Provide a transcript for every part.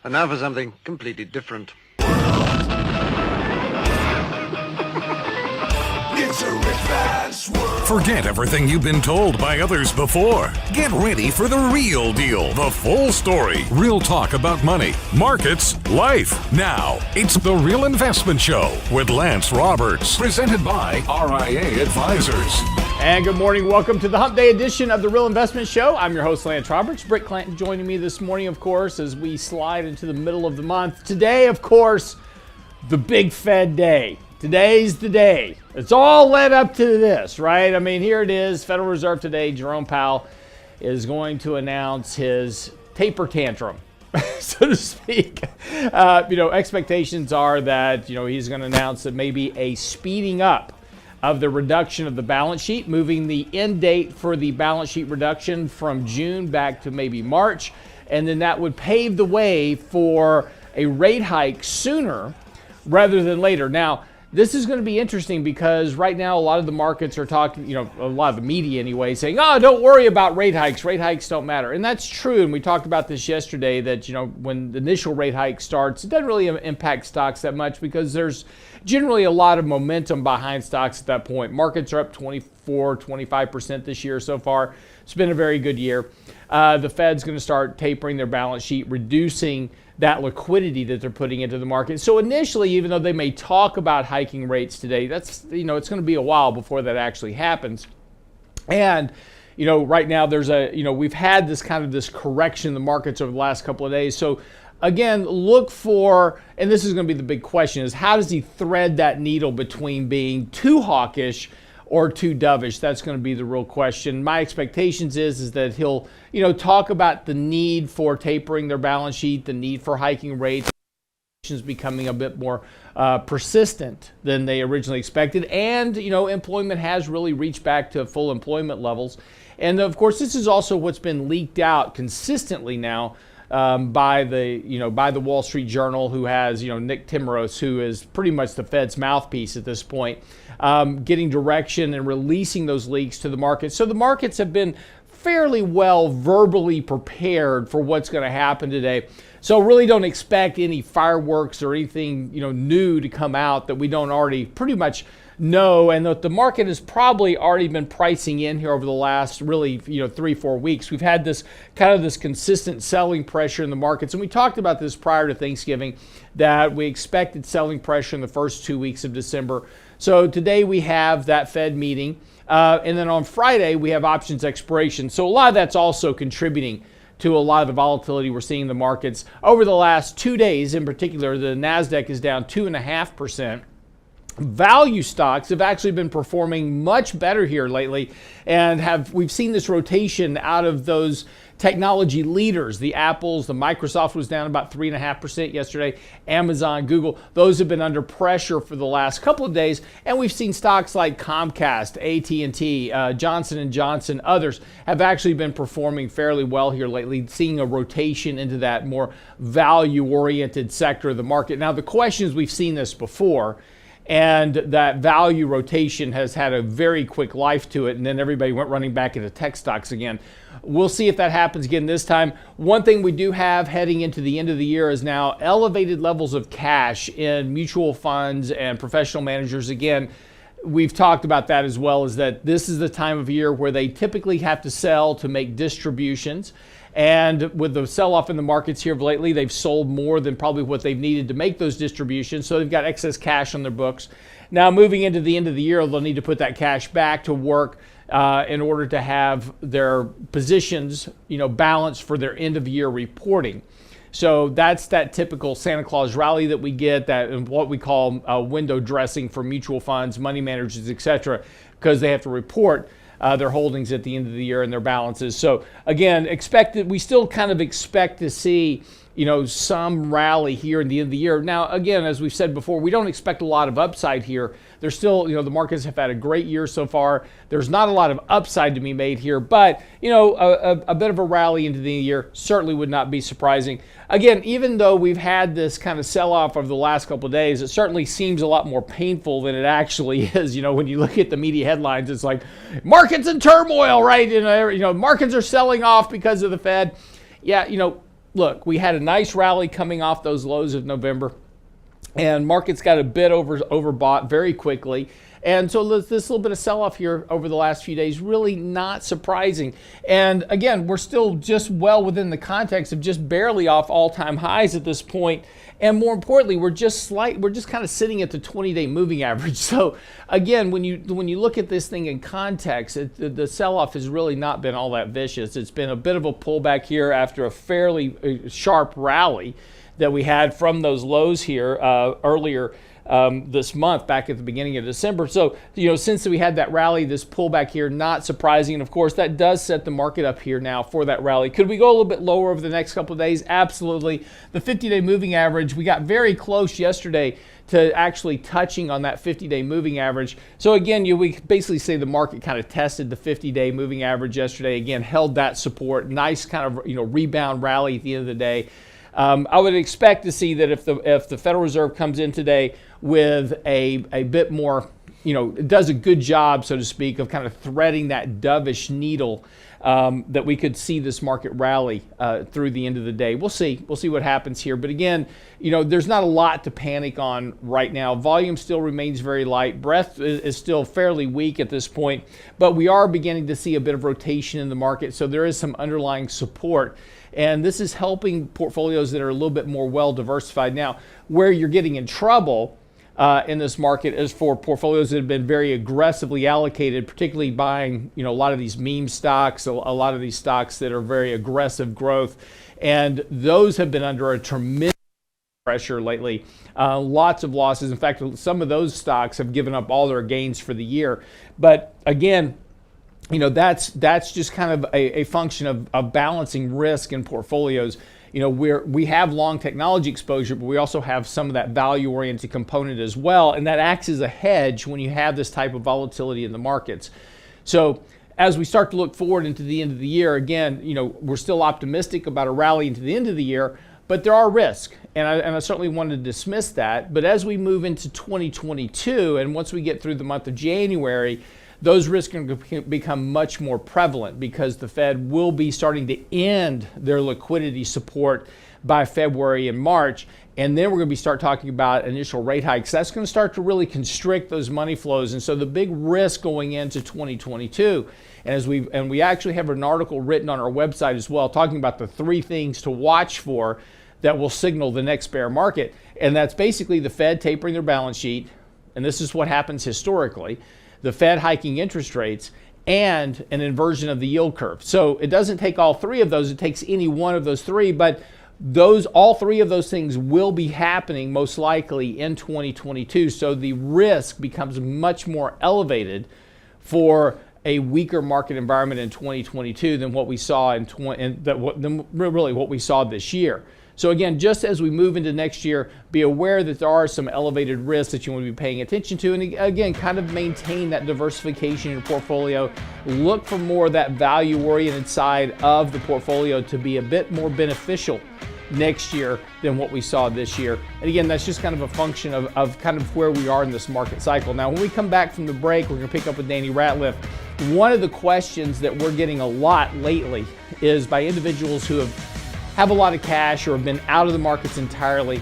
And now for something completely different. Forget everything you've been told by others before. Get ready for the real deal, the full story, real talk about money, markets, life. Now, it's The Real Investment Show with Lance Roberts, presented by RIA Advisors. And good morning. Welcome to the Hump Day edition of The Real Investment Show. I'm your host, Lance Roberts. Britt Clanton joining me this morning, of course, as we slide into the middle of the month. Today, of course, the big Fed day. Today's the day. It's all led up to this, right? I mean, here it is. Federal Reserve today, Jerome Powell is going to announce his taper tantrum, so to speak. Expectations are that, he's going to announce that maybe a speeding up of the reduction of the balance sheet, moving the end date for the balance sheet reduction from June back to maybe March. And then that would pave the way for a rate hike sooner rather than later. Now, this is going to be interesting because right now a lot of the markets are talking, a lot of the media anyway, saying, oh, don't worry about rate hikes. Rate hikes don't matter. And that's true. And we talked about this yesterday that, when the initial rate hike starts, it doesn't really impact stocks that much because there's generally a lot of momentum behind stocks at that point. Markets are up 24, 25% this year so far. It's been a very good year. The Fed's going to start tapering their balance sheet, reducing that liquidity that they're putting into the market. So initially, even though they may talk about hiking rates today, that's, it's going to be a while before that actually happens. And, right now there's we've had this correction in the markets over the last couple of days. So again, look for, and this is going to be the big question, is how does he thread that needle between being too hawkish or too dovish? That's going to be the real question. My expectations is that he'll, talk about the need for tapering their balance sheet, the need for hiking rates, becoming a bit more persistent than they originally expected. And, employment has really reached back to full employment levels. And of course, this is also what's been leaked out consistently now by the Wall Street Journal, who has, Nick Timiraos, who is pretty much the Fed's mouthpiece at this point, getting direction and releasing those leaks to the market. So the markets have been fairly well verbally prepared for what's going to happen today. So really don't expect any fireworks or anything, new to come out that we don't already pretty much know, and that the market has probably already been pricing in here over the last really, 3-4 weeks. We've had this consistent selling pressure in the markets, and we talked about this prior to Thanksgiving, that we expected selling pressure in the first 2 weeks of December. So today we have that Fed meeting, and then on Friday we have options expiration. So a lot of that's also contributing to a lot of the volatility we're seeing in the markets. Over the last 2 days in particular, the NASDAQ is down 2.5%. Value stocks have actually been performing much better here lately, and we've seen this rotation out of those technology leaders. The Apples, the Microsoft was down about 3.5% yesterday. Amazon, Google, those have been under pressure for the last couple of days, and we've seen stocks like Comcast, AT&T, Johnson & Johnson, others have actually been performing fairly well here lately, seeing a rotation into that more value-oriented sector of the market. Now, the question is, we've seen this before, And that value rotation has had a very quick life to it, and then everybody went running back into tech stocks again. We'll see if that happens again this time. One thing we do have heading into the end of the year is now elevated levels of cash in mutual funds and professional managers. Again, we've talked about that as well, is that this is the time of year where they typically have to sell to make distributions. And with the sell-off in the markets here lately, they've sold more than probably what they've needed to make those distributions. So they've got excess cash on their books. Now, moving into the end of the year, they'll need to put that cash back to work in order to have their positions, balanced for their end-of-year reporting. So that's that typical Santa Claus rally that we get, that what we call window dressing for mutual funds, money managers, etc., because they have to report their holdings at the end of the year and their balances. So again, we still kind of expect to see, some rally here in the end of the year. Now, again, as we've said before, we don't expect a lot of upside here. There's still, the markets have had a great year so far. There's not a lot of upside to be made here, but, a bit of a rally into the year certainly would not be surprising. Again, even though we've had this kind of sell-off over the last couple of days, it certainly seems a lot more painful than it actually is. When you look at the media headlines, it's like, markets in turmoil, right? Markets are selling off because of the Fed. Yeah, look, we had a nice rally coming off those lows of November, and markets got a bit overbought very quickly. And so this little bit of sell-off here over the last few days, really not surprising. And again, we're still just well within the context of just barely off all-time highs at this point. And more importantly, we're just kind of sitting at the 20-day moving average. So again, when you look at this thing in context, the sell-off has really not been all that vicious. It's been a bit of a pullback here after a fairly sharp rally that we had from those lows here earlier this month, back at the beginning of December. So, since we had that rally, this pullback here, not surprising. And of course, that does set the market up here now for that rally. Could we go a little bit lower over the next couple of days? Absolutely. The 50-day moving average, we got very close yesterday to actually touching on that 50-day moving average. So again, we basically say the market kind of tested the 50-day moving average yesterday. Again, held that support. Nice kind of, rebound rally at the end of the day. I would expect to see that if the Federal Reserve comes in today with a bit more, does a good job, so to speak, of kind of threading that dovish needle, that we could see this market rally through the end of the day. We'll see what happens here. But again, there's not a lot to panic on right now. Volume still remains very light. Breadth is still fairly weak at this point, but we are beginning to see a bit of rotation in the market. So there is some underlying support. And this is helping portfolios that are a little bit more well diversified. Now, where you're getting in trouble in this market is for portfolios that have been very aggressively allocated, particularly buying, a lot of these meme stocks, a lot of these stocks that are very aggressive growth. And those have been under a tremendous pressure lately. Lots of losses. In fact, some of those stocks have given up all their gains for the year. But again, that's just kind of a function of balancing risk in portfolios. We have long technology exposure, but we also have some of that value-oriented component as well, and that acts as a hedge when you have this type of volatility in the markets. So as we start to look forward into the end of the year, again, we're still optimistic about a rally into the end of the year, but there are risks, and I certainly want to dismiss that. But as we move into 2022, and once we get through the month of January, those risks are going to become much more prevalent because the Fed will be starting to end their liquidity support by February and March. And then we're going to start talking about initial rate hikes. That's going to start to really constrict those money flows. And so the big risk going into 2022, and we actually have an article written on our website as well, talking about the 3 things to watch for that will signal the next bear market. And that's basically the Fed tapering their balance sheet. And this is what happens historically. The Fed hiking interest rates, and an inversion of the yield curve. So it doesn't take all 3 of those, it takes any one of those 3, but all 3 of those things will be happening most likely in 2022. So the risk becomes much more elevated for a weaker market environment in 2022 than what we saw what we saw this year. So again, just as we move into next year, be aware that there are some elevated risks that you want to be paying attention to. And again, kind of maintain that diversification in your portfolio. Look for more of that value-oriented side of the portfolio to be a bit more beneficial next year than what we saw this year. And again, that's just kind of a function of kind of where we are in this market cycle. Now, when we come back from the break, we're going to pick up with Danny Ratliff. One of the questions that we're getting a lot lately is by individuals who have a lot of cash or have been out of the markets entirely.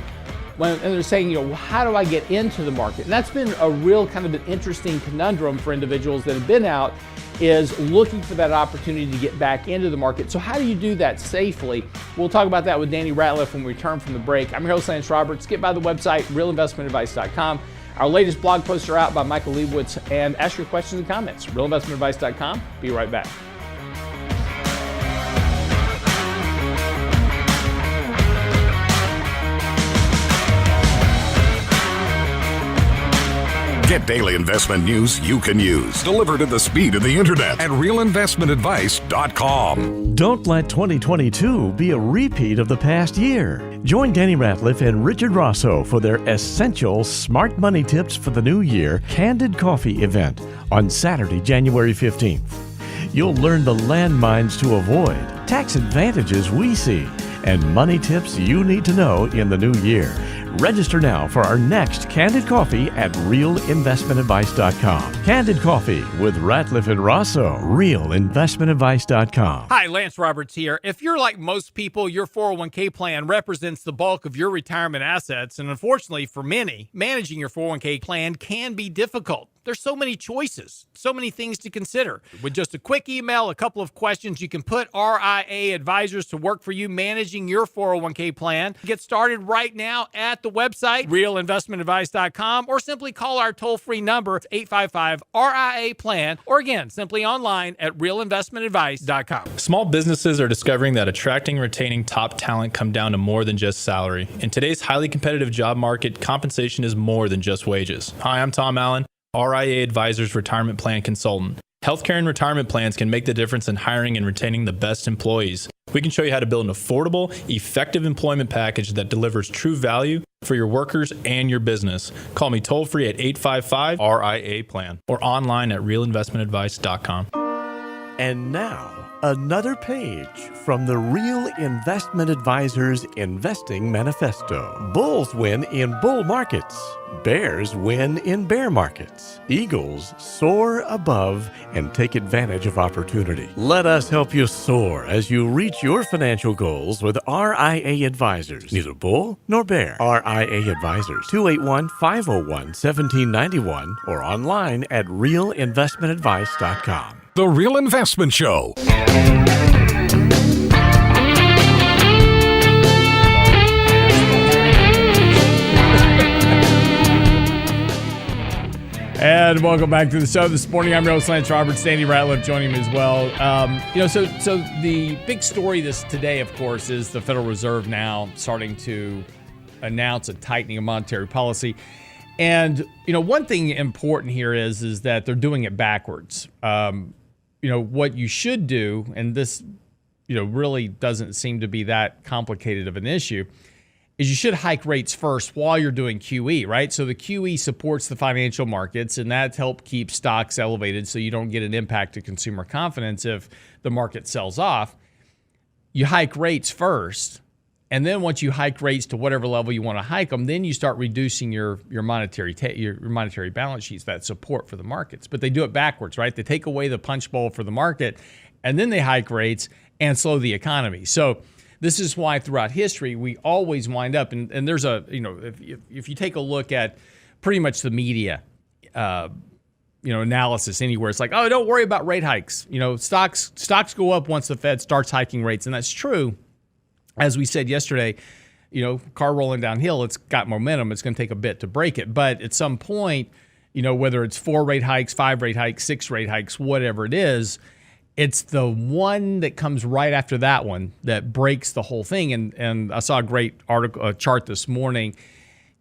And they're saying, how do I get into the market? And that's been a real kind of an interesting conundrum for individuals that have been out, is looking for that opportunity to get back into the market. So how do you do that safely? We'll talk about that with Danny Ratliff when we return from the break. I'm your host, Lance Roberts. Get by the website, realinvestmentadvice.com. Our latest blog posts are out by Michael Leibowitz, and ask your questions and comments. realinvestmentadvice.com. Be right back. Get daily investment news you can use, delivered at the speed of the internet at realinvestmentadvice.com. Don't let 2022 be a repeat of the past year. Join Danny Ratliff and Richard Rosso for their essential smart money tips for the new year Candid Coffee event on Saturday, January 15th. You'll learn the landmines to avoid, tax advantages we see, and money tips you need to know in the new year. Register now for our next Candid Coffee at realinvestmentadvice.com. Candid Coffee with Ratliff and Rosso. realinvestmentadvice.com. Hi, Lance Roberts here. If you're like most people, your 401k plan represents the bulk of your retirement assets. And unfortunately for many, managing your 401k plan can be difficult. There's so many choices, so many things to consider. With just a quick email, a couple of questions, you can put RIA advisors to work for you managing your 401k plan. Get started right now at the website, realinvestmentadvice.com, or simply call our toll-free number, 855-RIA-PLAN, or again, simply online at realinvestmentadvice.com. Small businesses are discovering that attracting and retaining top talent come down to more than just salary. In today's highly competitive job market, compensation is more than just wages. Hi, I'm Tom Allen, RIA Advisors Retirement Plan Consultant. Healthcare and retirement plans can make the difference in hiring and retaining the best employees. We can show you how to build an affordable, effective employment package that delivers true value for your workers and your business. Call me toll-free at 855-RIA-PLAN or online at realinvestmentadvice.com. And now, another page from the Real Investment Advisors Investing Manifesto. Bulls win in bull markets. Bears win in bear markets. Eagles soar above and take advantage of opportunity. Let us help you soar as you reach your financial goals with RIA Advisors. Neither bull nor bear. RIA Advisors, 281-501-1791 or online at realinvestmentadvice.com. The Real Investment Show. And welcome back to the show this morning. I'm your host, Lance Roberts. Danny Ratliff joining me as well. So the big story today, of course, is the Federal Reserve now starting to announce a tightening of monetary policy. And, one thing important here is that they're doing it backwards. What you should do, and this, really doesn't seem to be that complicated of an issue, is you should hike rates first while you're doing QE, right? So the QE supports the financial markets, and that helps keep stocks elevated so you don't get an impact to consumer confidence if the market sells off. You hike rates first, and then once you hike rates to whatever level you want to hike them, then you start reducing your monetary balance sheets, that support for the markets. But they do it backwards, right? They take away the punch bowl for the market, and then they hike rates and slow the economy. So this is why throughout history, we always wind up, and there's if you take a look at pretty much the media, analysis anywhere, it's like, oh, don't worry about rate hikes. Stocks go up once the Fed starts hiking rates, and that's true. As we said yesterday, car rolling downhill, it's got momentum. It's going to take a bit to break it, but at some point, whether it's 4 rate hikes, 5 rate hikes, 6 rate hikes, whatever it is, it's the one that comes right after that one that breaks the whole thing. And I saw a great chart this morning.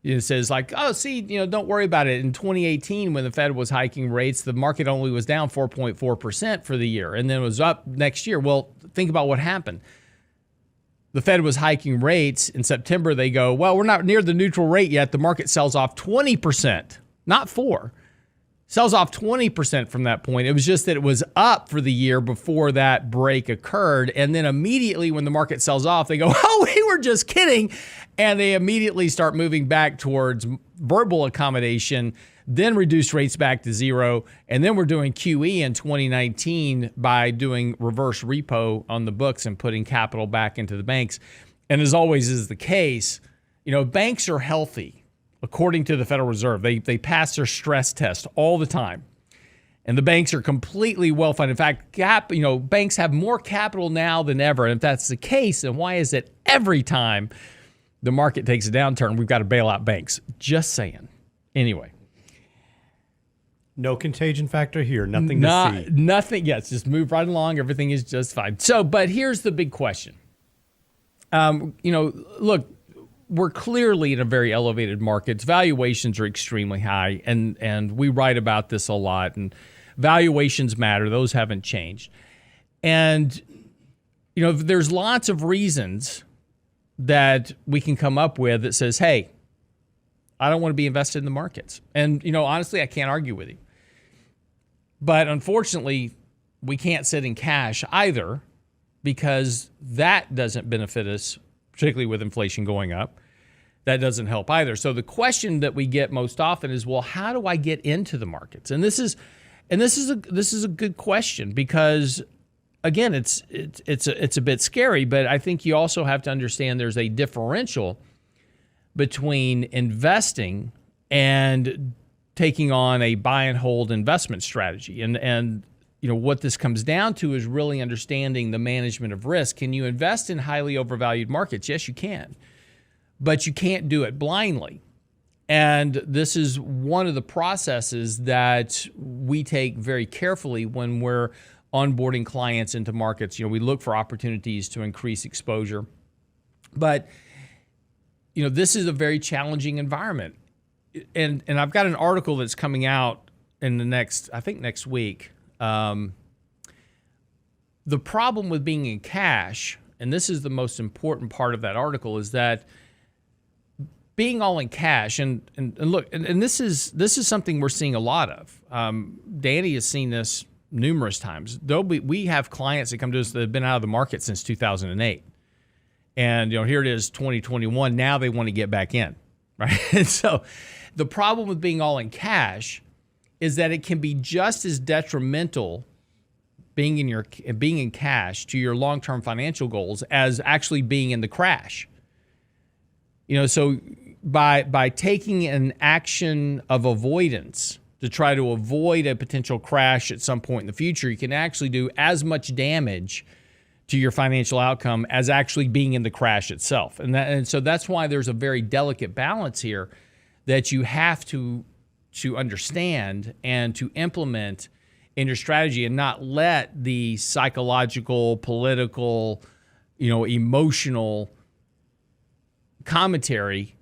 It says don't worry about it. In 2018, when the Fed was hiking rates, the market only was down 4.4% for the year, and then it was up next year. Well, think about what happened. The Fed was hiking rates. In September, they go, well, we're not near the neutral rate yet. The market sells off 20%, not 4%. sells off 20% from that point. It was just that it was up for the year before that break occurred. And then immediately when the market sells off, they go, oh, we were just kidding. And they immediately start moving back towards verbal accommodation, then reduce rates back to zero. And then we're doing QE in 2019 by doing reverse repo on the books and putting capital back into the banks. And as always is the case, banks are healthy. According to the Federal Reserve, they pass their stress test all the time. And the banks are completely well-funded. In fact, banks have more capital now than ever. And if that's the case, then why is it every time the market takes a downturn, we've got to bail out banks? Just saying. Anyway. No contagion factor here. Nothing to see. Nothing. Yes, just move right along. Everything is just fine. So, but here's the big question. Look, we're clearly in a very elevated market. Valuations are extremely high, and we write about this a lot. And valuations matter; those haven't changed. And there's lots of reasons that we can come up with that says, "Hey, I don't want to be invested in the markets." And honestly, I can't argue with you. But unfortunately, we can't sit in cash either, because that doesn't benefit us, particularly with inflation going up. That doesn't help either. So the question that we get most often is, well, how do I get into the markets? And this is a good question, because again, it's a bit scary, but I think you also have to understand there's a differential between investing and taking on a buy and hold investment strategy. And what this comes down to is really understanding the management of risk. Can you invest in highly overvalued markets? Yes, you can. But you can't do it blindly. And this is one of the processes that we take very carefully when we're onboarding clients into markets. We look for opportunities to increase exposure. But, this is a very challenging environment. And I've got an article that's coming out in next week. The problem with being in cash, and this is the most important part of that article, is that being all in cash, and look, and this is something we're seeing a lot of. Danny has seen this numerous times. We have clients that come to us that have been out of the market since 2008, and here it is, 2021. Now they want to get back in, right? And so, the problem with being all in cash is that it can be just as detrimental being in cash to your long-term financial goals as actually being in the crash. So by taking an action of avoidance to try to avoid a potential crash at some point in the future, you can actually do as much damage to your financial outcome as actually being in the crash itself. And so that's why there's a very delicate balance here that you have to understand and to implement in your strategy, and not let the psychological, political, emotional commentary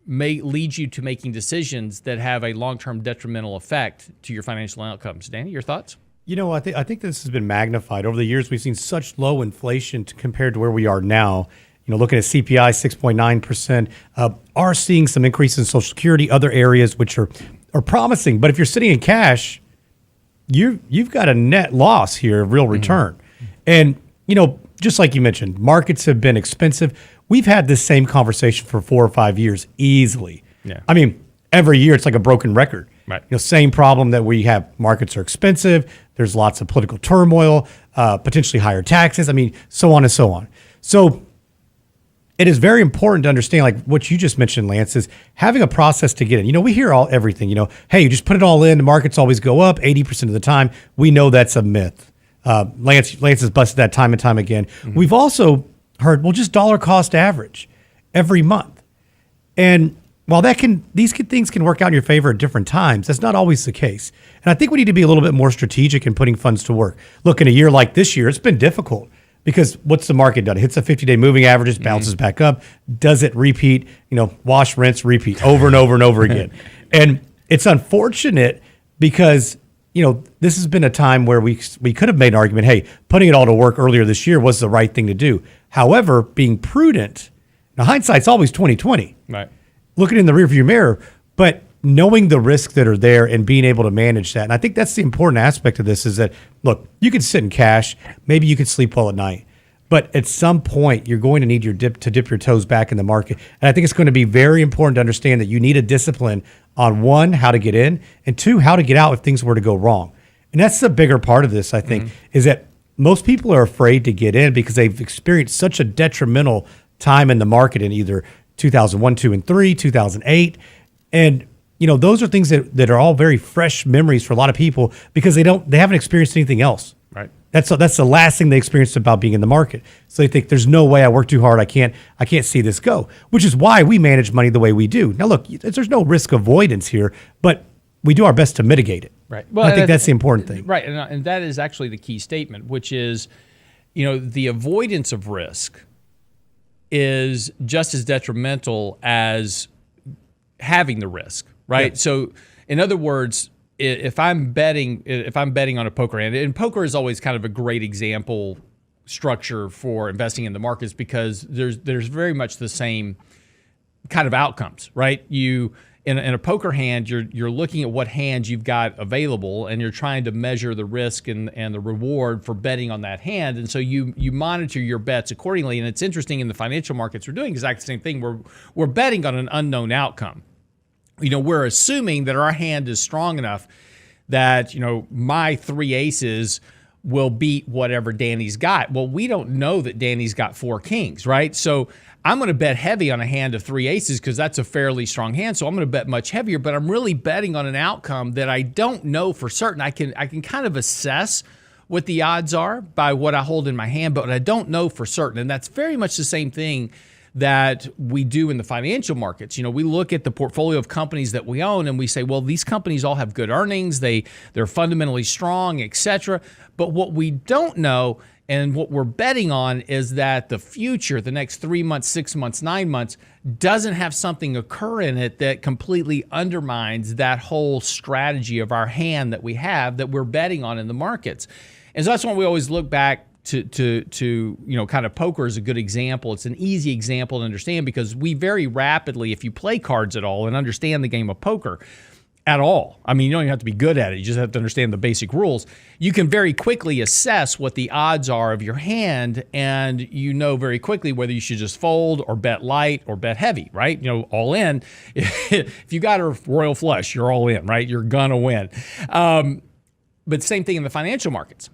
may lead you to making decisions that have a long-term detrimental effect to your financial outcomes. Danny, your thoughts? I think this has been magnified. Over the years, we've seen such low inflation compared to where we are now. Looking at CPI, 6.9%, are seeing some increase in Social Security, other areas which are promising. But if you're sitting in cash, you've got a net loss here, real return. Mm-hmm. And, just like you mentioned, markets have been expensive. We've had this same conversation for 4 or 5 years easily. Yeah. I mean, every year it's like a broken record. Right. Same problem that we have. Markets are expensive. There's lots of political turmoil, potentially higher taxes. I mean, so on and so on. So it is very important to understand, like what you just mentioned, Lance, is having a process to get in. We hear everything, hey, you just put it all in, the markets always go up 80% of the time. We know that's a myth. Lance has busted that time and time again. Mm-hmm. We've also heard, just dollar cost average every month. And while these things can work out in your favor at different times, that's not always the case. And I think we need to be a little bit more strategic in putting funds to work. Look, in a year like this year, it's been difficult. Because what's the market done? It hits a 50-day moving averages, bounces back up. Does it repeat? Wash, rinse, repeat over and over and over again. And it's unfortunate because, this has been a time where we could have made an argument, hey, putting it all to work earlier this year was the right thing to do. However, being prudent, now hindsight's always 20/20. Right. Looking in the rearview mirror, but knowing the risks that are there and being able to manage that. And I think that's the important aspect of this is that, look, you could sit in cash. Maybe you could sleep well at night. But at some point, you're going to need to dip your toes back in the market. And I think it's going to be very important to understand that you need a discipline on, one, how to get in, and two, how to get out if things were to go wrong. And that's the bigger part of this, I think, is that most people are afraid to get in because they've experienced such a detrimental time in the market in either 2001, 2, and 3, 2008. And those are things that are all very fresh memories for a lot of people because they haven't experienced anything else. Right. That's the last thing they experienced about being in the market. So they think there's no way I work too hard. I can't see this go, which is why we manage money the way we do. Now, look, there's no risk avoidance here, but we do our best to mitigate it. Right. Well, I think that's the important thing. Right. And that is actually the key statement, which is, the avoidance of risk is just as detrimental as having the risk. Right. Yeah. So in other words, if I'm betting on a poker hand, and poker is always kind of a great example structure for investing in the markets because there's very much the same kind of outcomes, right? In a poker hand, you're looking at what hands you've got available, and you're trying to measure the risk and the reward for betting on that hand, and so you monitor your bets accordingly. And it's interesting in the financial markets, we're doing exactly the same thing. We're betting on an unknown outcome. We're assuming that our hand is strong enough that, my 3 aces will beat whatever Danny's got. Well, we don't know that Danny's got 4 kings, right? So I'm going to bet heavy on a hand of 3 aces because that's a fairly strong hand. So I'm going to bet much heavier, but I'm really betting on an outcome that I don't know for certain. I can kind of assess what the odds are by what I hold in my hand, but I don't know for certain. And that's very much the same thing that we do in the financial markets. We look at the portfolio of companies that we own and we say, well, these companies all have good earnings, they're fundamentally strong, etc. But what we don't know and what we're betting on is that the future, the next 3 months, 6 months, 9 months, doesn't have something occur in it that completely undermines that whole strategy of our hand that we have that we're betting on in the markets. And so that's why we always look back to kind of poker is a good example. It's an easy example to understand because we very rapidly, if you play cards at all and understand the game of poker at all, I mean, you don't even have to be good at it. You just have to understand the basic rules. You can very quickly assess what the odds are of your hand, and very quickly whether you should just fold or bet light or bet heavy, right? All in. If you got a royal flush, you're all in, right? You're gonna win. But same thing in the financial markets.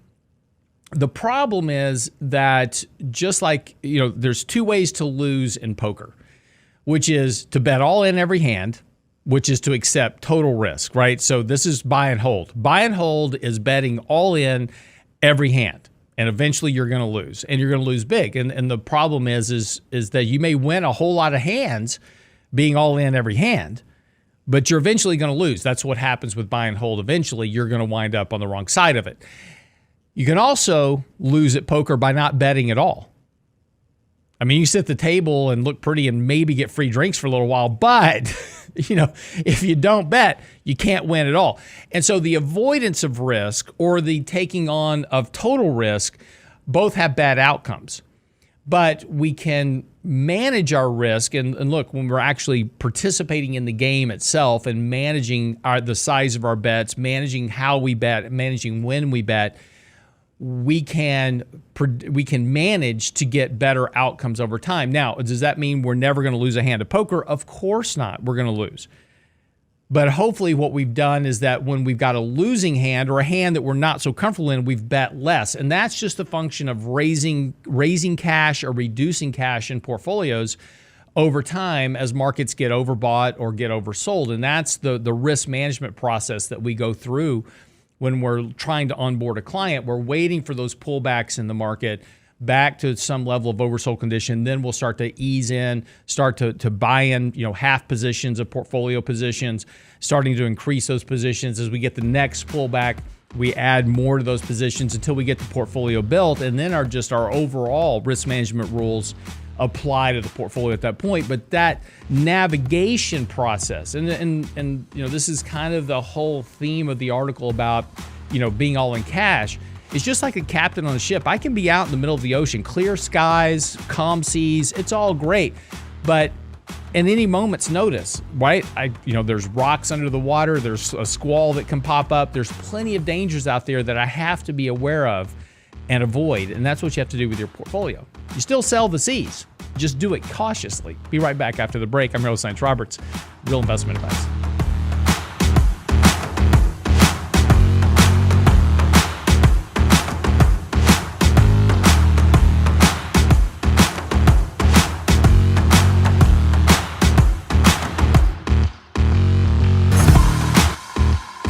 The problem is that just like, there's 2 ways to lose in poker, which is to bet all in every hand, which is to accept total risk, right? So this is buy and hold. Buy and hold is betting all in every hand, and eventually you're going to lose, and you're going to lose big. And the problem is that you may win a whole lot of hands being all in every hand, but you're eventually going to lose. That's what happens with buy and hold. Eventually, you're going to wind up on the wrong side of it. You can also lose at poker by not betting at all. I mean, you sit at the table and look pretty and maybe get free drinks for a little while, but if you don't bet, you can't win at all. And so the avoidance of risk or the taking on of total risk both have bad outcomes. But we can manage our risk and look, when we're actually participating in the game itself and managing the size of our bets, managing how we bet, managing when we bet, we can manage to get better outcomes over time. Now, does that mean we're never going to lose a hand of poker? Of course not. We're going to lose. But hopefully what we've done is that when we've got a losing hand or a hand that we're not so comfortable in, we've bet less. And that's just a function of raising cash or reducing cash in portfolios over time as markets get overbought or get oversold. And that's the risk management process that we go through when we're trying to onboard a client. We're waiting for those pullbacks in the market back to some level of oversold condition. Then we'll start to ease in, start to buy in, half positions of portfolio positions, starting to increase those positions. As we get the next pullback, we add more to those positions until we get the portfolio built. And then our overall risk management rules apply to the portfolio at that point. But that navigation process, and this is kind of the whole theme of the article about, being all in cash. It's just like a captain on a ship. I can be out in the middle of the ocean, clear skies, calm seas. It's all great. But in any moment's notice, right? There's rocks under the water. There's a squall that can pop up. There's plenty of dangers out there that I have to be aware of and avoid. And that's what you have to do with your portfolio. You still sell the C's. Just do it cautiously. Be right back after the break. I'm your host, Lance Roberts, Real Investment Advice.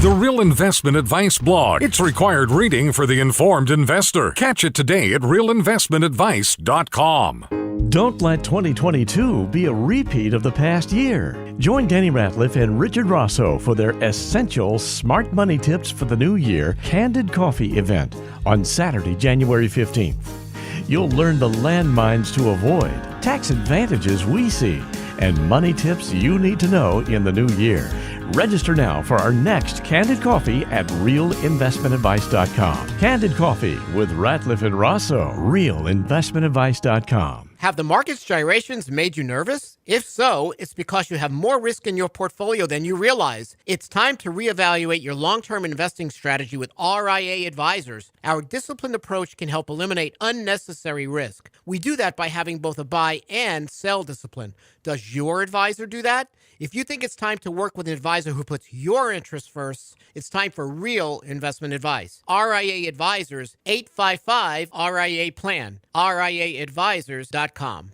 The Real Investment Advice blog. It's required reading for the informed investor. Catch it today at realinvestmentadvice.com. Don't let 2022 be a repeat of the past year. Join Danny Ratliff and Richard Rosso for their essential smart money tips for the new year Candid Coffee event on Saturday, January 15th. You'll learn the landmines to avoid, tax advantages we see, and money tips you need to know in the new year. Register now for our next Candid Coffee at realinvestmentadvice.com. Candid Coffee with Ratliff and Rosso, realinvestmentadvice.com. Have the market's gyrations made you nervous? If so, it's because you have more risk in your portfolio than you realize. It's time to reevaluate your long-term investing strategy with RIA Advisors. Our disciplined approach can help eliminate unnecessary risk. We do that by having both a buy and sell discipline. Does your advisor do that? If you think it's time to work with an advisor who puts your interests first, it's time for real investment advice. RIA Advisors, 855-RIA-PLAN, RIAadvisors.com.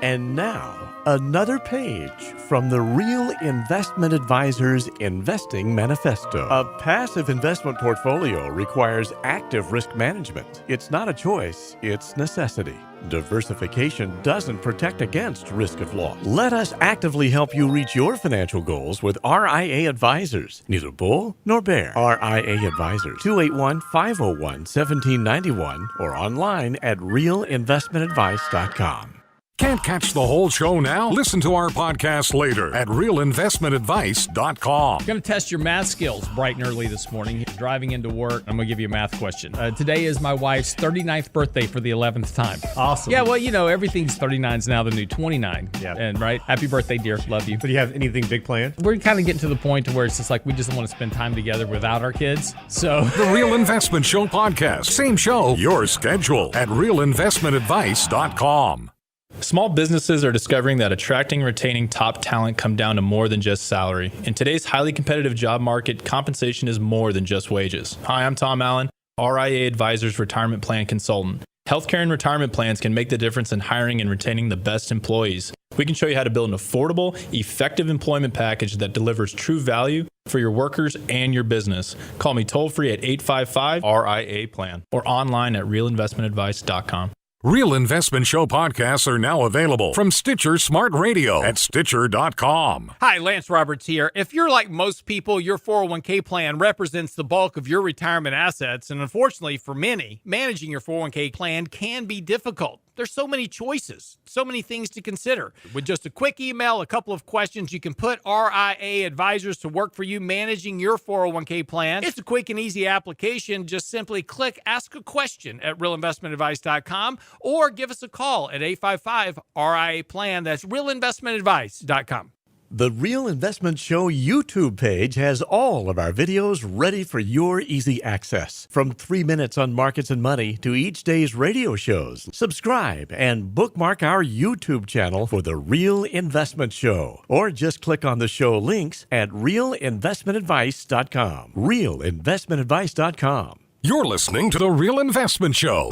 And now, another page from the Real Investment Advisors Investing Manifesto. A passive investment portfolio requires active risk management. It's not a choice, it's necessity. Diversification doesn't protect against risk of loss. Let us actively help you reach your financial goals with RIA Advisors. Neither bull nor bear. RIA Advisors, 281-501-1791 or online at realinvestmentadvice.com. Can't catch the whole show now? Listen to our podcast later at realinvestmentadvice.com. I'm going to test your math skills bright and early this morning. Driving into work, I'm going to give you a math question. Today is my wife's 39th birthday for the 11th time. Awesome. Yeah, well, everything's 39 is now the new 29. Yeah. And right? Happy birthday, dear. Love you. So do you have anything big planned? We're kind of getting to the point to where it's just like we just want to spend time together without our kids. So The Real Investment Show podcast. Same show, your schedule at realinvestmentadvice.com. Small businesses are discovering that attracting and retaining top talent come down to more than just salary. In today's highly competitive job market, compensation is more than just wages. Hi, I'm Tom Allen, RIA Advisors Retirement Plan Consultant. Healthcare and retirement plans can make the difference in hiring and retaining the best employees. We can show you how to build an affordable, effective employment package that delivers true value for your workers and your business. Call me toll-free at 855-RIA-PLAN or online at realinvestmentadvice.com. Real Investment Show podcasts are now available from Stitcher Smart Radio at Stitcher.com. Hi, Lance Roberts here. If you're like most people, your 401k plan represents the bulk of your retirement assets. And unfortunately for many, managing your 401k plan can be difficult. There's so many choices, so many things to consider. With just a quick email, a couple of questions, you can put RIA Advisors to work for you managing your 401k plan. It's a quick and easy application. Just simply click Ask a Question at realinvestmentadvice.com or give us a call at 855-RIA-PLAN. That's realinvestmentadvice.com. The Real Investment Show YouTube page has all of our videos ready for your easy access. From 3 minutes on markets and money to each day's radio shows. Subscribe and bookmark our YouTube channel for The Real Investment Show. Or just click on the show links at realinvestmentadvice.com. Realinvestmentadvice.com. You're listening to The Real Investment Show.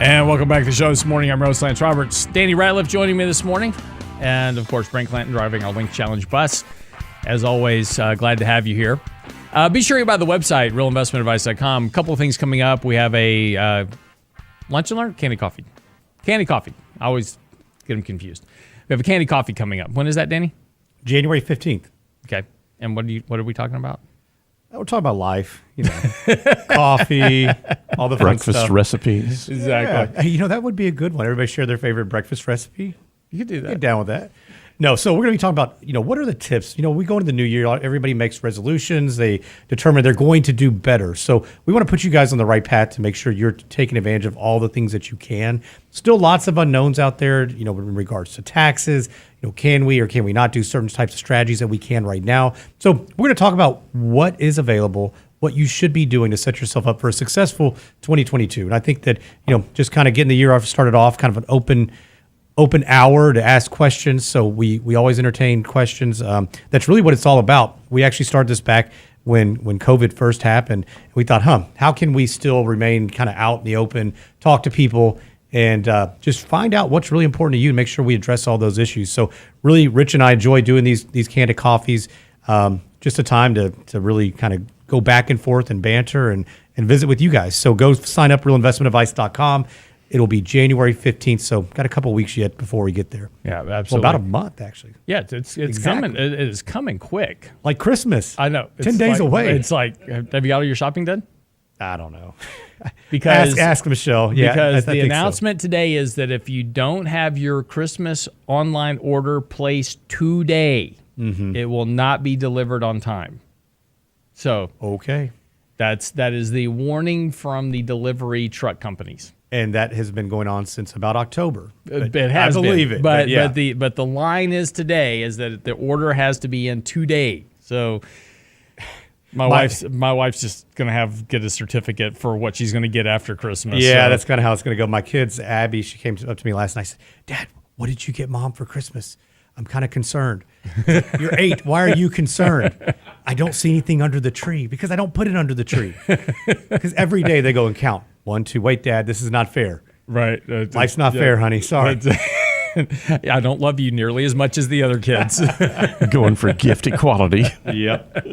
And welcome back to the show this morning. I'm Rose Lance Roberts. Danny Ratliff joining me this morning. And, of course, Brent Clanton driving our Link Challenge bus. As always, glad to have you here. Be sure you buy the website, realinvestmentadvice.com. A couple of things coming up. We have a lunch and learn? Candy coffee. Candy coffee. I always get them confused. We have a candy coffee coming up. When is that, Danny? January 15th. Okay. And what are we talking about? We're talking about life, coffee, all the fun Breakfast stuff. recipes. Exactly. Yeah. Hey, that would be a good one. Everybody share their favorite breakfast recipe. You could do that. Get down with that. No, so we're going to be talking about, what are the tips? We go into the new year, everybody makes resolutions. They determine they're going to do better. So we want to put you guys on the right path to make sure you're taking advantage of all the things that you can. Still lots of unknowns out there, in regards to taxes. Can we or can we not do certain types of strategies that we can right now? So we're going to talk about what is available, what you should be doing to set yourself up for a successful 2022. And I think that, just kind of getting the year started off, kind of an open hour to ask questions. So we always entertain questions. That's really what it's all about. We actually started this back when COVID first happened. We thought, how can we still remain kind of out in the open, talk to people, and just find out what's really important to you and make sure we address all those issues. So really, Rich and I enjoy doing these Candid coffees. Just a time to really kind of go back and forth and banter and visit with you guys. So go sign up, realinvestmentadvice.com. It'll be January 15th, so got a couple of weeks yet before we get there. Yeah, absolutely. Well, about a month, actually. Yeah, it's Exactly. coming. It is coming quick. Like Christmas. I know. 10 days away. It's like, have you got all your shopping done? I don't know. Because ask Michelle. Yeah, because I the think announcement today is that if you don't have your Christmas online order placed today, it will not be delivered on time. So okay, that is the warning from the delivery truck companies. And that has been going on since about October. It has I believe been. it. But the line is today is that the order has to be in today. So my wife's just gonna get a certificate for what she's gonna get after Christmas. Yeah, so. that's kind of how it's going to go. My kids, Abby, she came up to me last night and said, "Dad, what did you get Mom for Christmas? I'm kind of concerned." You're 8. Why are you concerned? I don't see anything under the tree because I don't put it under the tree. Because every day they go and count. 1, 2. Wait, Dad, this is not fair. Right. Life's not fair, honey. Sorry. I don't love you nearly as much as the other kids. Going for gift equality. Yep.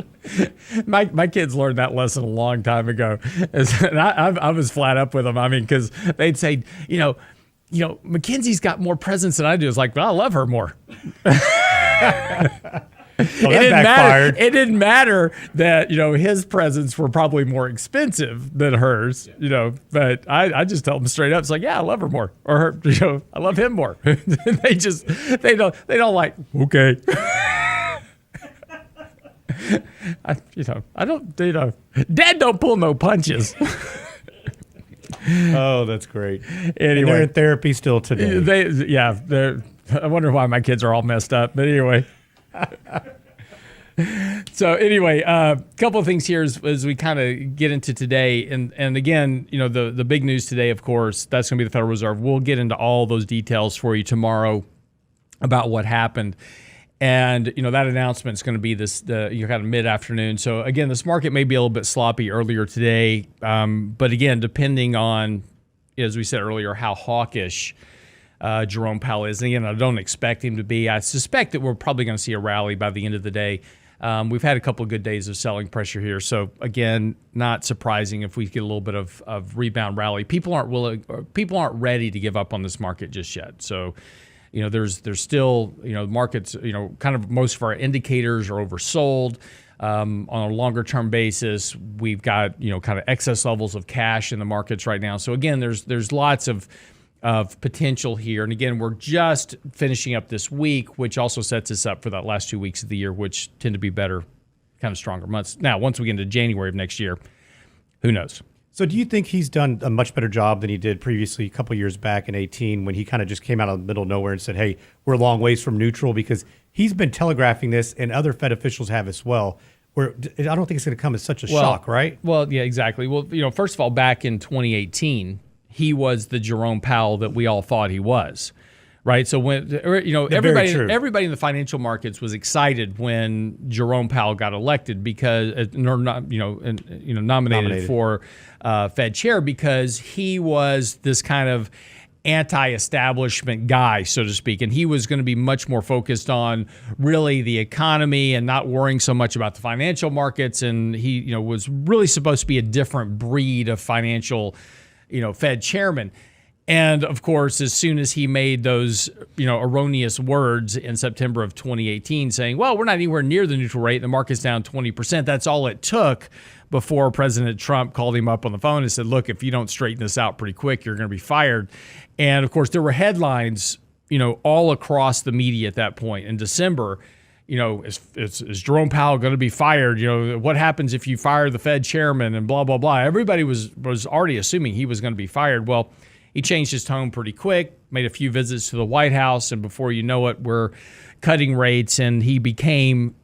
My kids learned that lesson a long time ago. And I was flat up with them. I mean, because they'd say, Mackenzie's got more presents than I do. It's like, well, I love her more. Well, that backfired. It didn't matter that, his presents were probably more expensive than hers, but I just tell them straight up. It's like, yeah, I love her more, or her, I love him more. they don't like, okay. Dad don't pull no punches. Oh, that's great. Anyway, and they're in therapy still today. I wonder why my kids are all messed up. But anyway. So anyway, a couple of things here as we kind of get into today. And again, the big news today, of course, that's going to be the Federal Reserve. We'll get into all those details for you tomorrow about what happened. And, that announcement is going to be kind of mid-afternoon. So, again, this market may be a little bit sloppy earlier today. But, again, depending on, as we said earlier, how hawkish Jerome Powell is. And, again, I don't expect him to be. I suspect that we're probably going to see a rally by the end of the day. We've had a couple of good days of selling pressure here. So, again, not surprising if we get a little bit of rebound rally. People aren't ready to give up on this market just yet. So, there's still, markets, kind of most of our indicators are oversold. On a longer term basis, we've got, kind of excess levels of cash in the markets right now. So again, there's lots of potential here. And again, we're just finishing up this week, which also sets us up for that last 2 weeks of the year, which tend to be better, kind of stronger months. Now, once we get into January of next year, who knows? So do you think he's done a much better job than he did previously a couple of years back in 2018 when he kind of just came out of the middle of nowhere and said, hey, we're a long ways from neutral? Because he's been telegraphing this, and other Fed officials have as well, where I don't think it's going to come as such a shock, right? Well, yeah, exactly. Well, first of all, back in 2018, he was the Jerome Powell that we all thought he was. Right, so when everybody in the financial markets was excited when Jerome Powell got elected because, nominated for Fed chair, because he was this kind of anti-establishment guy, so to speak, and he was going to be much more focused on really the economy and not worrying so much about the financial markets. And he, was really supposed to be a different breed of financial, Fed chairman. And of course, as soon as he made those, erroneous words in September of 2018 saying, well, we're not anywhere near the neutral rate, the market's down 20%. That's all it took before President Trump called him up on the phone and said, look, if you don't straighten this out pretty quick, you're going to be fired. And of course, there were headlines all across the media at that point. In December, is Jerome Powell going to be fired? What happens if you fire the Fed chairman and blah, blah, blah. Everybody was already assuming he was going to be fired. Well, he changed his tone pretty quick, made a few visits to the White House, and before you know it, we're cutting rates, and he became,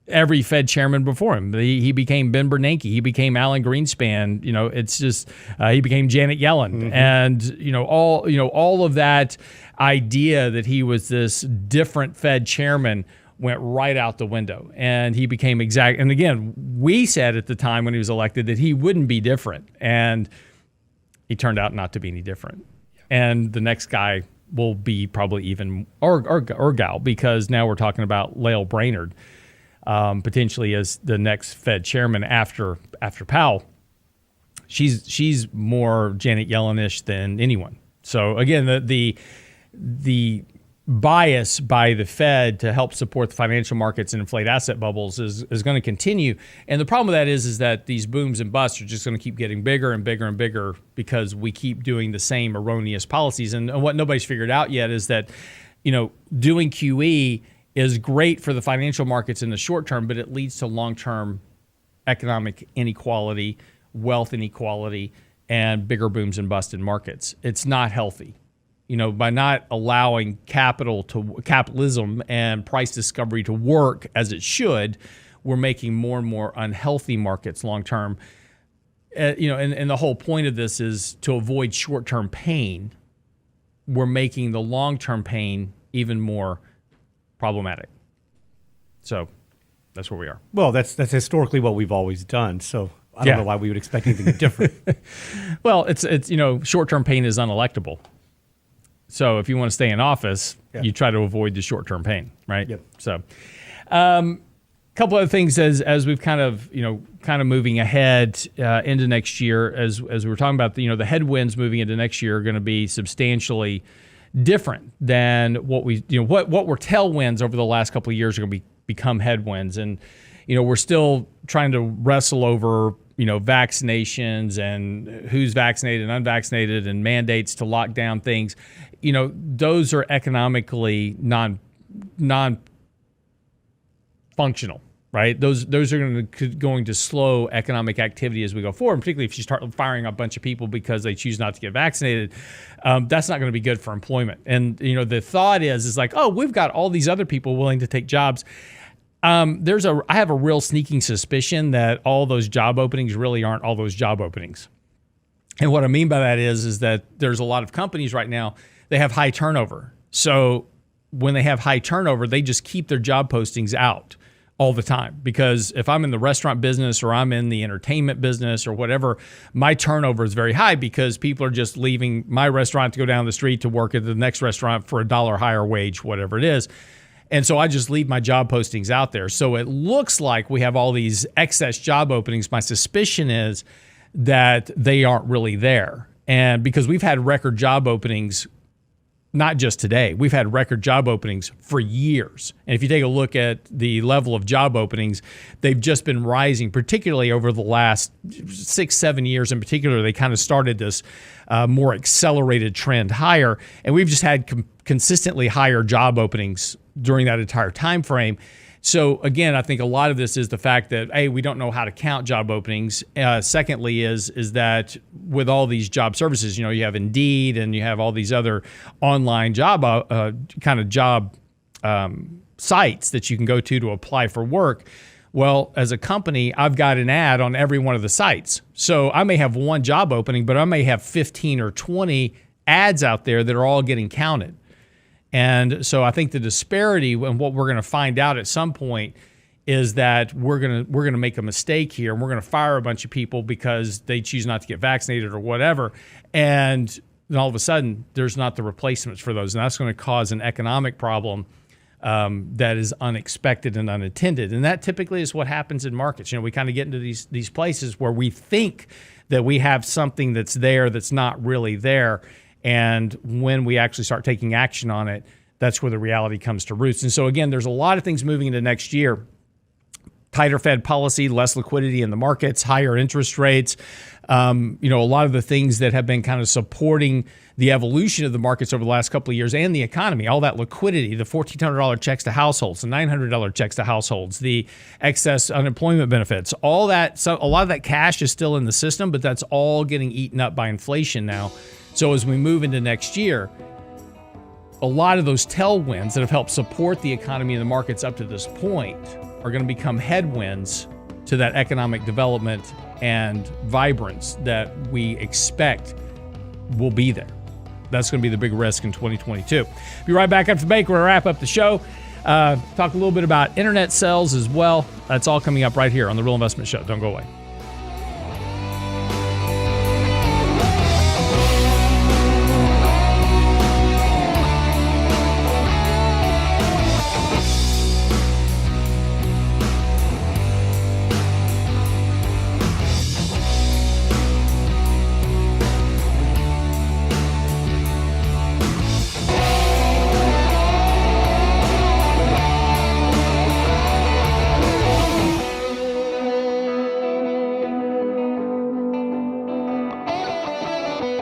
every Fed chairman before him. He became Ben Bernanke. He became Alan Greenspan. It's just he became Janet Yellen, and all of that idea that he was this different Fed chairman went right out the window, and he became exact. And again, we said at the time when he was elected that he wouldn't be different, and he turned out not to be any different. And the next guy will be probably even or gal, because now we're talking about Lael Brainerd. Potentially as the next Fed chairman after Powell. She's more Janet Yellen-ish than anyone. So again, the bias by the Fed to help support the financial markets and inflate asset bubbles is going to continue. And the problem with that is that these booms and busts are just going to keep getting bigger and bigger and bigger because we keep doing the same erroneous policies. And what nobody's figured out yet is that, doing QE is great for the financial markets in the short term, but it leads to long-term economic inequality, wealth inequality, and bigger booms and busts in markets. It's not healthy. By not allowing capitalism and price discovery to work as it should, we're making more and more unhealthy markets long-term. And the whole point of this is to avoid short-term pain. We're making the long-term pain even more problematic. So that's where we are. Well, that's historically what we've always done. So I don't know why we would expect anything different. Well, it's short-term pain is unelectable. So if you want to stay in office, you try to avoid the short-term pain, right? Yep. So couple other things as we've kind of moving ahead into next year, as we were talking about, the headwinds moving into next year are going to be substantially different than what what were tailwinds over the last couple of years are going to become headwinds. And we're still trying to wrestle over vaccinations and who's vaccinated and unvaccinated and mandates to lock down things. Those are economically non functional, right? Those are going to slow economic activity as we go forward, particularly if you start firing a bunch of people because they choose not to get vaccinated. That's not going to be good for employment. And the thought is like, oh, we've got all these other people willing to take jobs. I have a real sneaking suspicion that all those job openings really aren't all those job openings. And what I mean by that is that there's a lot of companies right now, they have high turnover. So when they have high turnover, they just keep their job postings out all the time. Because if I'm in the restaurant business or I'm in the entertainment business or whatever, my turnover is very high because people are just leaving my restaurant to go down the street to work at the next restaurant for $1 higher wage, whatever it is. And so I just leave my job postings out there. So it looks like we have all these excess job openings. My suspicion is that they aren't really there. And because we've had record job openings, not just today, we've had record job openings for years. And if you take a look at the level of job openings, they've just been rising, particularly over the last 6-7 years in particular. They kind of started this more accelerated trend higher. And we've just had consistently higher job openings during that entire time frame. So again, I think a lot of this is the fact that, A, we don't know how to count job openings. Secondly is that with all these job services, you have Indeed and you have all these other online job sites that you can go to apply for work. Well, as a company, I've got an ad on every one of the sites. So I may have one job opening, but I may have 15 or 20 ads out there that are all getting counted. And so I think the disparity and what we're going to find out at some point is that we're going to make a mistake here and we're going to fire a bunch of people because they choose not to get vaccinated or whatever. And then all of a sudden, there's not the replacements for those. And that's going to cause an economic problem that is unexpected and unattended. And that typically is what happens in markets. We kind of get into these places where we think that we have something that's there that's not really there. And when we actually start taking action on it, that's where the reality comes to roost. And so again, there's a lot of things moving into next year. tighter Fed policy, less liquidity in the markets, higher interest rates, a lot of the things that have been kind of supporting the evolution of the markets over the last couple of years and the economy, all that liquidity, the $1,400 checks to households, the $900 checks to households, the excess unemployment benefits, all that. So a lot of that cash is still in the system, but that's all getting eaten up by inflation now. So as we move into next year, a lot of those tailwinds that have helped support the economy and the markets up to this point are going to become headwinds to that economic development and vibrance that we expect will be there. That's going to be the big risk in 2022. Be right back after the break. We're going to wrap up the show. Talk a little bit about internet sales as well. That's all coming up right here on The Real Investment Show. Don't go away.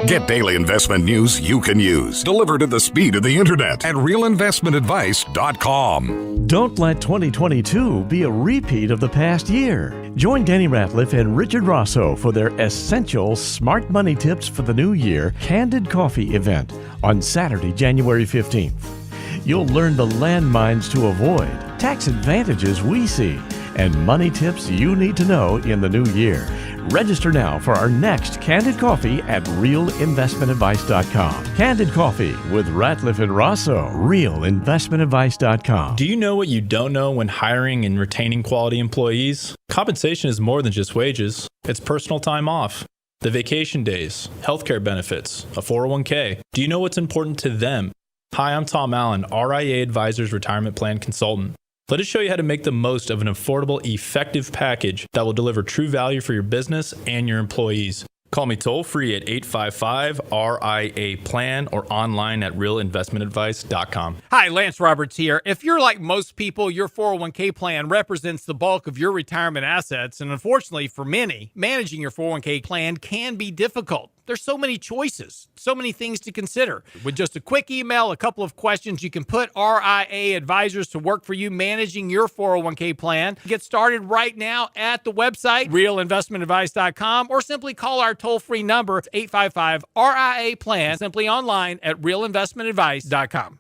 Get daily investment news you can use, delivered at the speed of the internet at realinvestmentadvice.com. Don't let 2022 be a repeat of the past year. Join Danny Ratliff and Richard Rosso for their essential smart money tips for the new year Candid Coffee event on Saturday, January 15th. You'll learn the landmines to avoid, tax advantages we see, and money tips you need to know in the new year. Register now for our next Candid Coffee at realinvestmentadvice.com. Candid Coffee with Ratliff and Rosso, realinvestmentadvice.com. Do you know what you don't know when hiring and retaining quality employees? Compensation is more than just wages. It's personal time off, the vacation days, healthcare benefits, a 401k. Do you know what's important to them? Hi, I'm Tom Allen, RIA Advisors Retirement Plan Consultant. Let us show you how to make the most of an affordable, effective package that will deliver true value for your business and your employees. Call me toll free at 855-RIA-PLAN or online at realinvestmentadvice.com. Hi, Lance Roberts here. If you're like most people, your 401k plan represents the bulk of your retirement assets. And unfortunately for many, managing your 401k plan can be difficult. There's so many choices, so many things to consider. With just a quick email, a couple of questions, you can put RIA advisors to work for you managing your 401k plan. Get started right now at the website, realinvestmentadvice.com, or simply call our toll-free number, 855-RIA-PLAN, simply online at realinvestmentadvice.com.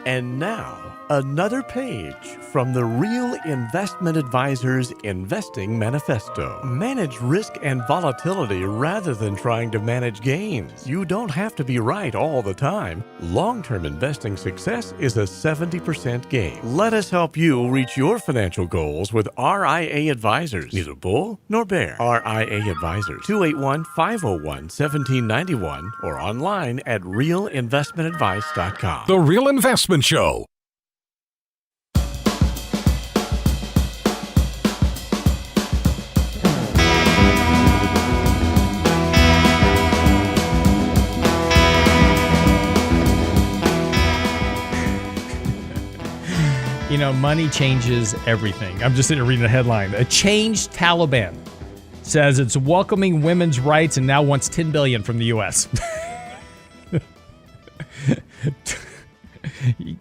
And now, another page from the Real Investment Advisors Investing Manifesto. Manage risk and volatility rather than trying to manage gains. You don't have to be right all the time. Long-term investing success is a 70% gain. Let us help you reach your financial goals with RIA Advisors. Neither bull nor bear. RIA Advisors, 281-501-1791 or online at realinvestmentadvice.com. The Real Investment Show. You know, money changes everything. I'm just sitting here reading a headline. A changed Taliban says it's welcoming women's rights and now wants $10 billion from the U.S.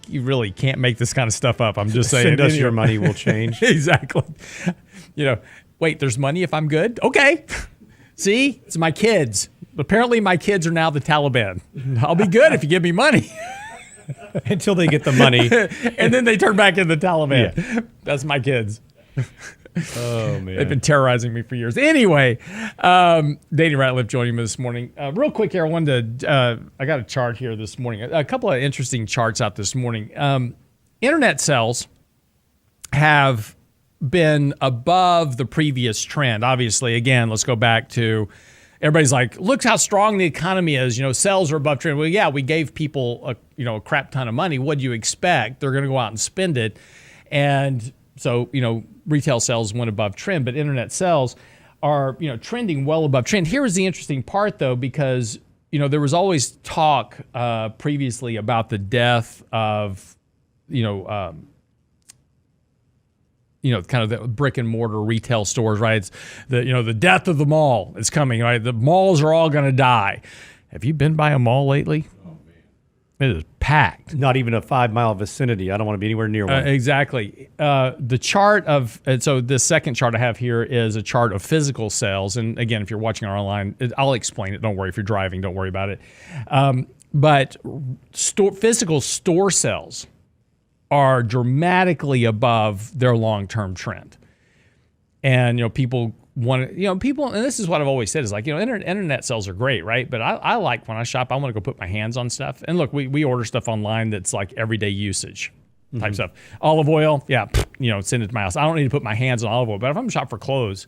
You really can't make this kind of stuff up. I'm just saying. Send us your money, will change. Exactly. Wait, there's money if I'm good? Okay. See, it's my kids. Apparently my kids are now the Taliban. I'll be good if you give me money. Until they get the money. And then they turn back into the Taliban. Yeah. That's my kids. Oh, man. They've been terrorizing me for years. Anyway, Danny Ratliff joining me this morning. Real quick here, I got a chart here this morning. A couple of interesting charts out this morning. Internet sales have been above the previous trend. Obviously, again, let's go back to everybody's like, look how strong the economy is. Sales are above trend. Well, yeah, we gave people a crap ton of money. What do you expect? They're going to go out and spend it. And so, retail sales went above trend, but internet sales are, trending well above trend. Here is the interesting part, though, because, there was always talk previously about the death of, kind of the brick and mortar retail stores, right? It's the death of the mall is coming, right? The malls are all going to die. Have you been by a mall lately? It is packed. Not even a 5-mile vicinity. I don't want to be anywhere near one. Exactly. The chart so the second chart I have here is a chart of physical sales. And again, if you're watching online, I'll explain it. Don't worry if you're driving. Don't worry about it. But physical store sales are dramatically above their long-term trend. And, people want to, people, and this is what I've always said is like, internet sales are great, right? But I like when I shop, I want to go put my hands on stuff. And look, we order stuff online that's like everyday usage type stuff. Olive oil, yeah, send it to my house. I don't need to put my hands on olive oil. But if I'm shop for clothes,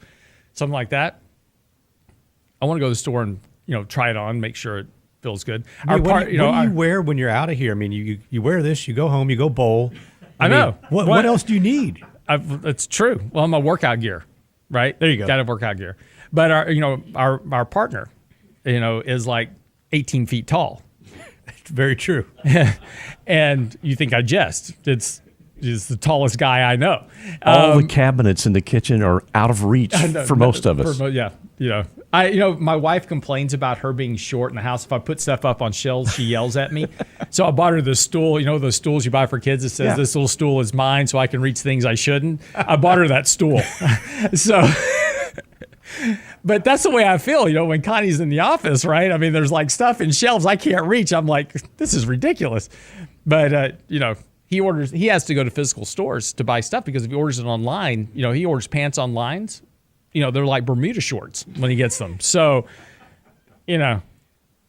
something like that, I want to go to the store and, try it on, make sure it feels good. What do you wear when you're out of here? I mean, you wear this, you go home, you go bowl. I know. What else do you need? It's true. Well, my workout gear. Right there, you go. Got to workout gear, but our partner, is like 18 feet tall. It's very true. And you think I jest? It's the tallest guy I know. All the cabinets in the kitchen are out of reach for most of us. My wife complains about her being short in the house. If I put stuff up on shelves, she yells at me. So I bought her the stool, those stools you buy for kids that says this little stool is mine so I can reach things I shouldn't. I bought her that stool. But that's the way I feel, when Connie's in the office, right? I mean, there's like stuff in shelves I can't reach. I'm like, this is ridiculous. But, he has to go to physical stores to buy stuff because if he orders it online, he orders pants online. They're like Bermuda shorts when he gets them. So,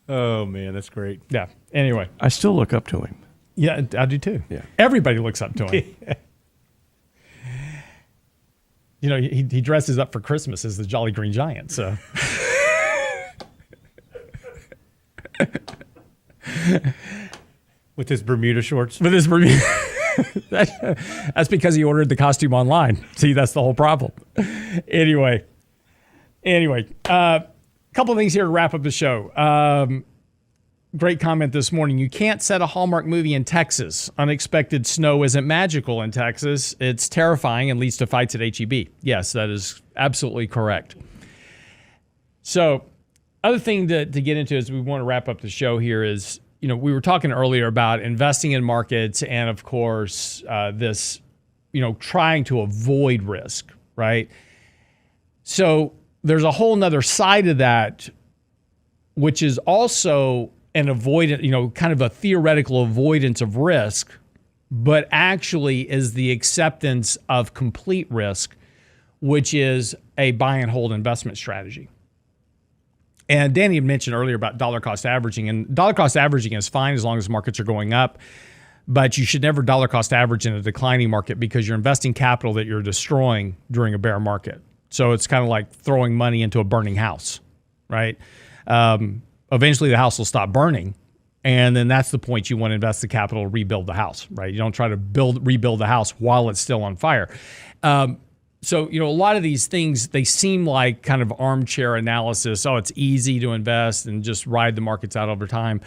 Oh, man, that's great. Yeah. Anyway. I still look up to him. Yeah, I do too. Yeah. Everybody looks up to him. He dresses up for Christmas as the Jolly Green Giant, so. With his Bermuda shorts? With his Bermuda. That's because he ordered the costume online. See, that's the whole problem. Anyway, couple of things here to wrap up the show. Great comment this morning. You can't set a Hallmark movie in Texas. Unexpected snow isn't magical in Texas. It's terrifying and leads to fights at HEB. Yes, that is absolutely correct. So, other thing to get into as we want to wrap up the show here is, we were talking earlier about investing in markets and, of course, this, trying to avoid risk, right? So there's a whole nother side of that, which is also an avoidance, kind of a theoretical avoidance of risk, but actually is the acceptance of complete risk, which is a buy and hold investment strategy. And Danny had mentioned earlier about dollar cost averaging, and dollar cost averaging is fine as long as markets are going up, but you should never dollar cost average in a declining market because you're investing capital that you're destroying during a bear market. So it's kind of like throwing money into a burning house, right? Eventually the house will stop burning, and then that's the point you want to invest the capital to rebuild the house, right? You don't try to rebuild the house while it's still on fire. So, a lot of these things, they seem like kind of armchair analysis. Oh, it's easy to invest and just ride the markets out over time.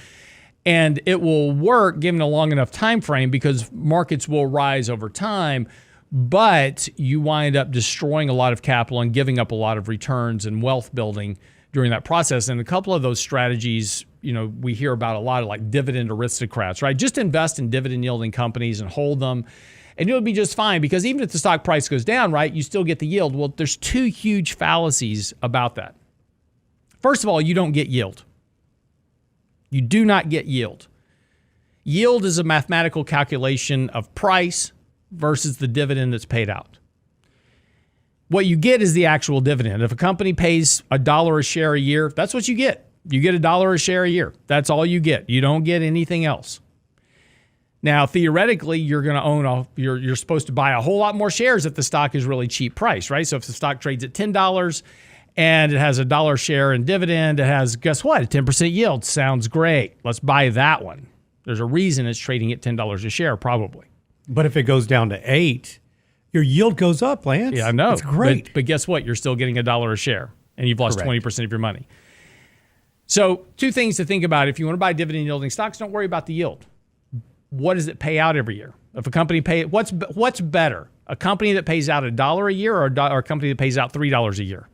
And it will work given a long enough time frame because markets will rise over time, but you wind up destroying a lot of capital and giving up a lot of returns and wealth building during that process. And a couple of those strategies, we hear about a lot of like dividend aristocrats, right? Just invest in dividend yielding companies and hold them. And you'll be just fine because even if the stock price goes down, right, you still get the yield. Well, there's two huge fallacies about that. First of all, you don't get yield. You do not get yield. Yield is a mathematical calculation of price versus the dividend that's paid out. What you get is the actual dividend. If a company pays $1 a share a year, that's what you get. You get $1 a share a year. That's all you get. You don't get anything else. Now, theoretically, you're going to own you're supposed to buy a whole lot more shares if the stock is really cheap price, right? So if the stock trades at $10 and it has $1 share in dividend, it has, guess what? A 10% yield. Sounds great. Let's buy that one. There's a reason it's trading at $10 a share, probably. But if it goes down to 8, your yield goes up, Lance. Yeah, I know. It's great. But guess what? You're still getting $1 a share, and you've lost 20% of your money. So two things to think about. If you want to buy dividend yielding stocks, don't worry about the yield. What does it pay out every year? If a company what's better? A company that pays out $1 a year or a company that pays out $3 a year?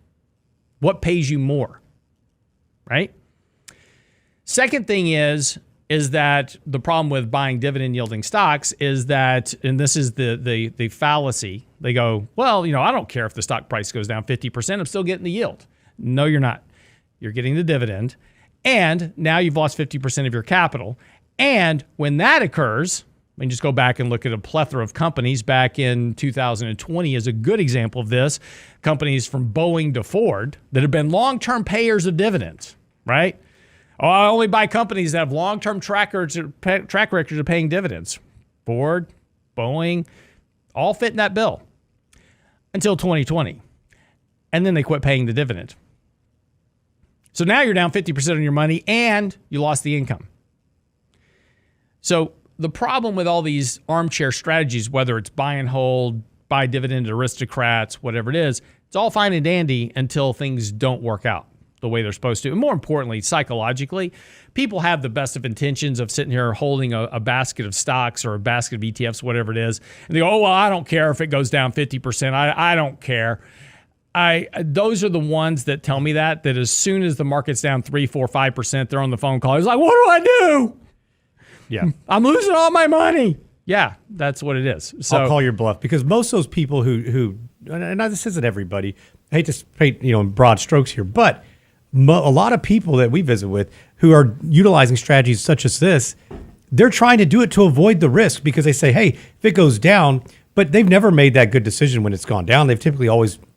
What pays you more, right? Second thing is that the problem with buying dividend yielding stocks is that, and this is the fallacy, they go, well, I don't care if the stock price goes down 50%, I'm still getting the yield. No, you're not. You're getting the dividend, and now you've lost 50% of your capital. And when that occurs, I mean, just go back and look at a plethora of companies back in 2020 is a good example of this. Companies from Boeing to Ford that have been long-term payers of dividends, right? Oh, I only buy companies that have long-term track records of paying dividends. Ford, Boeing, all fit in that bill until 2020. And then they quit paying the dividend. So now you're down 50% on your money and you lost the income. So the problem with all these armchair strategies, whether it's buy and hold, buy dividend aristocrats, whatever it is, it's all fine and dandy until things don't work out the way they're supposed to. And more importantly, psychologically, people have the best of intentions of sitting here holding a basket of stocks or a basket of ETFs, whatever it is. And they go, oh, well, I don't care if it goes down 50%. I don't care. Those are the ones that tell me that as soon as the market's down 3, 4, 5%, they're on the phone call. It's like, what do I do? Yeah. I'm losing all my money. Yeah, that's what it is. So I'll call your bluff because most of those people who and this isn't everybody, I hate to paint, in broad strokes here, but a lot of people that we visit with who are utilizing strategies such as this, they're trying to do it to avoid the risk because they say, hey, if it goes down, but they've never made that good decision when it's gone down. They've typically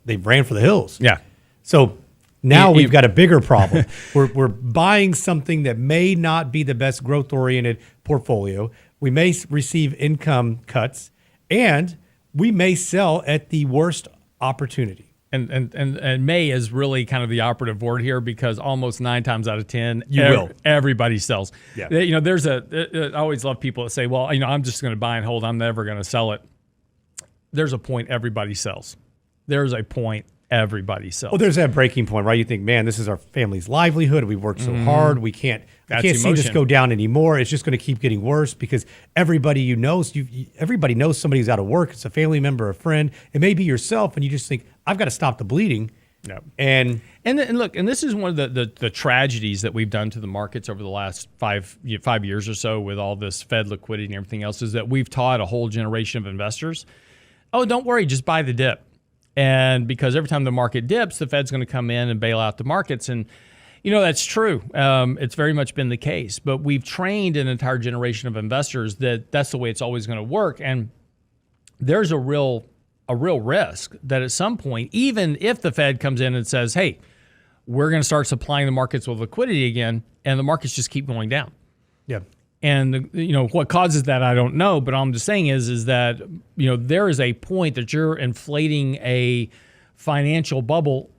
they've ran for the hills. Yeah. So now we've got a bigger problem. We're buying something that may not be the best growth-oriented portfolio. We may receive income cuts, and we may sell at the worst opportunity. And may is really kind of the operative word here because almost 9 times out of 10, everybody sells. Yeah. I always love people that say, well, I'm just going to buy and hold. I'm never going to sell it. There's a point everybody sells. There's a point everybody sells. Well, there's that breaking point, right? You think, man, this is our family's livelihood. We worked so hard. We can't see this go down anymore. It's just going to keep getting worse because everybody everybody knows somebody who's out of work. It's a family member, a friend. It may be yourself, and you just think, I've got to stop the bleeding. Yep. And look, and this is one of the tragedies that we've done to the markets over the last 5 years or so with all this Fed liquidity and everything else is that we've taught a whole generation of investors, oh, don't worry, just buy the dip. And because every time the market dips, the Fed's going to come in and bail out the markets. And, that's true. It's very much been the case. But we've trained an entire generation of investors that that's the way it's always going to work. And there's a real risk that at some point, even if the Fed comes in and says, hey, we're going to start supplying the markets with liquidity again, and the markets just keep going down. Yeah. And, what causes that, I don't know. But all I'm just saying is that, there is a point that you're inflating a financial bubble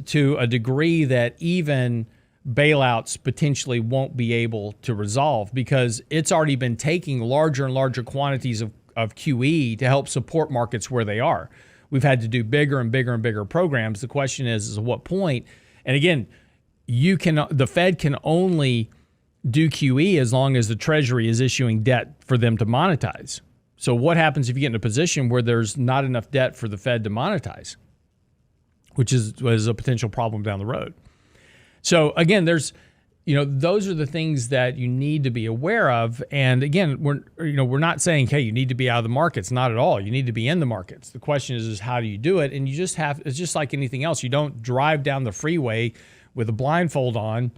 to a degree that even bailouts potentially won't be able to resolve because it's already been taking larger and larger quantities of QE to help support markets where they are. We've had to do bigger and bigger and bigger programs. The question is at what point? And again, the Fed can only do QE as long as the Treasury is issuing debt for them to monetize. So what happens if you get in a position where there's not enough debt for the Fed to monetize, which is a potential problem down the road? So again, there's, those are the things that you need to be aware of. And again, we're not saying, hey, you need to be out of the markets. Not at all. You need to be in the markets. The question is how do you do it? And it's just like anything else. You don't drive down the freeway with a blindfold on,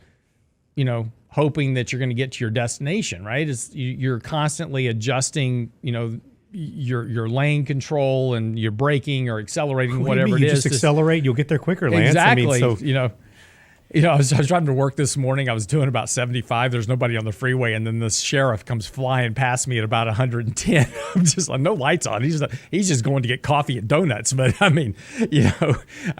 hoping that you're going to get to your destination, right? You're constantly adjusting, your lane control and your braking or accelerating, whatever it is. You just accelerate, you'll get there quicker, Lance. Exactly. I was driving to work this morning. I was doing about 75. There's nobody on the freeway, and then the sheriff comes flying past me at about 110. I'm just like, no lights on. He's just going to get coffee and donuts. But I'm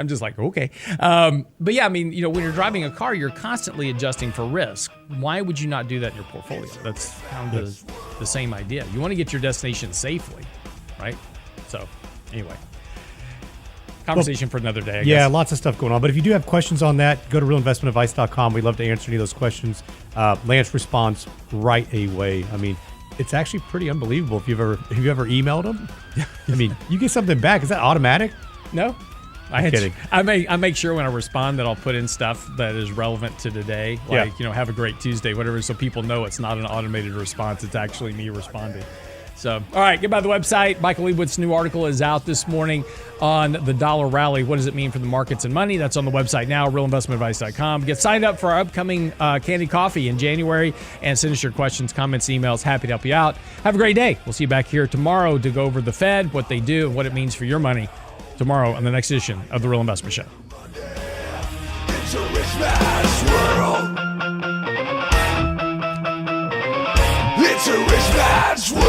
just like, okay. But yeah, when you're driving a car, you're constantly adjusting for risk. Why would you not do that in your portfolio? That's kind of the same idea. You want to get your destination safely, right? So anyway. Conversation for another day, I guess. Yeah, lots of stuff going on. But if you do have questions on that, go to realinvestmentadvice.com. We'd love to answer any of those questions. Lance responds right away. It's actually pretty unbelievable if you've ever emailed them. I mean, you get something back. Is that automatic? No. Kidding. I make sure when I respond that I'll put in stuff that is relevant to today, like have a great Tuesday, whatever, so people know it's not an automated response. It's actually me responding. So, all right, get by the website. Michael Leibowitz' new article is out this morning on the dollar rally. What does it mean for the markets and money? That's on the website now, realinvestmentadvice.com. Get signed up for our upcoming Candid Coffee in January and send us your questions, comments, emails. Happy to help you out. Have a great day. We'll see you back here tomorrow to go over the Fed, what they do, and what it means for your money tomorrow on the next edition of The Real Investment Show. It's a rich man's world. It's a rich man's world.